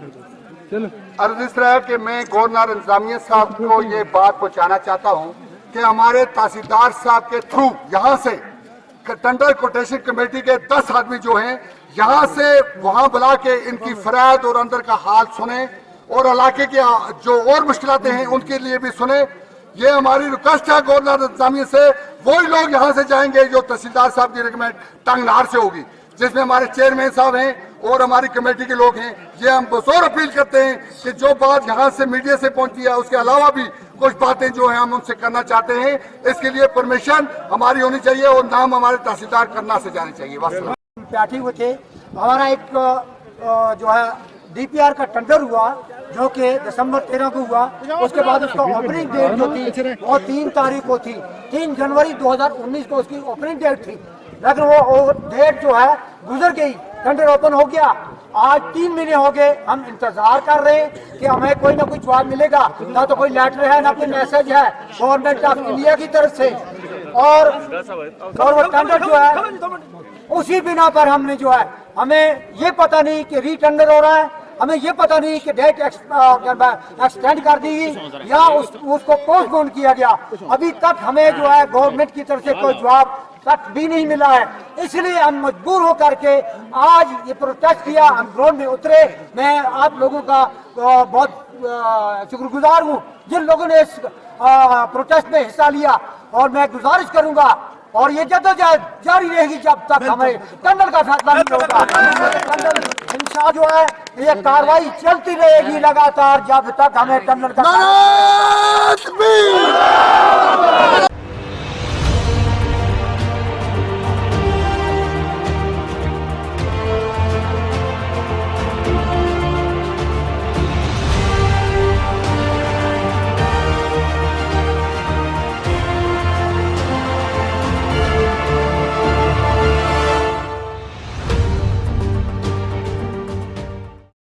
अर्ज इस तरह कि मैं गवर्नर इंतजामिया साहब को ये बात पहुंचाना चाहता हूं कि हमारे तहसीलदार साहब के थ्रू यहाँ से टेंडर कोटेशन कमेटी के 10 आदमी जो हैं यहाँ से वहां बुला के इनकी फरियाद और अंदर का हाल सुने और इलाके के जो और मुश्किलातें हैं उनके लिए भी सुने। ये हमारी रिक्वेस्ट है गवर्नर इंतजामिया से। वही लोग यहाँ से जाएंगे जो तहसीलदार साहब की रिकमेंड टंगनार से होगी, जिसमें हमारे चेयरमैन साहब हैं और हमारी कमेटी के लोग हैं। ये हम बजोर अपील करते हैं कि जो बात यहाँ से मीडिया से पहुंची है उसके अलावा भी कुछ बातें जो हैं हम उनसे करना चाहते हैं। इसके लिए परमिशन हमारी होनी चाहिए और नाम हमारे तहसीलदार करना से जाने चाहिए। बैठे हुए थे, हमारा एक जो है डीपीआर का टेंडर हुआ जो कि दिसंबर 13 को हुआ। उसके बाद उसका ओपनिंग डेट जो थी वो 3 तारीख को थी, 3 जनवरी 2019 को उसकी ओपनिंग डेट थी, लेकिन वो डेट जो है गुजर गई, टेंडर ओपन हो गया। आज 3 महीने हो गए, हम इंतजार कर रहे हैं कि हमें कोई ना कोई जवाब मिलेगा। ना तो कोई लेटर है ना कोई मैसेज है गवर्नमेंट ऑफ इंडिया की तरफ से, और वो टेंडर जो है उसी बिना पर हमने जो है हमें ये पता नहीं कि रीटेंडर हो रहा है, हमें ये पता नहीं कि डेट एक्सटेंड कर दी या उसको पोस्टपोन किया गया। अभी तक हमें जो है गवर्नमेंट की तरफ से कोई जवाब तक भी नहीं मिला है। इसलिए हम मजबूर होकर के आज ये प्रोटेस्ट किया, हम रोड में उतरे। मैं आप लोगों का बहुत शुक्रगुजार हूँ जिन लोगों ने इस प्रोटेस्ट में हिस्सा लिया, और मैं गुजारिश करूंगा और ये जद्दोजहद जारी रहेगी जब तक हमें टेंडर का फैसला नहीं होगा। टेंडर इंशाअल्लाह जो है ये कार्रवाई चलती रहेगी लगातार जब तक हमें टेंडर का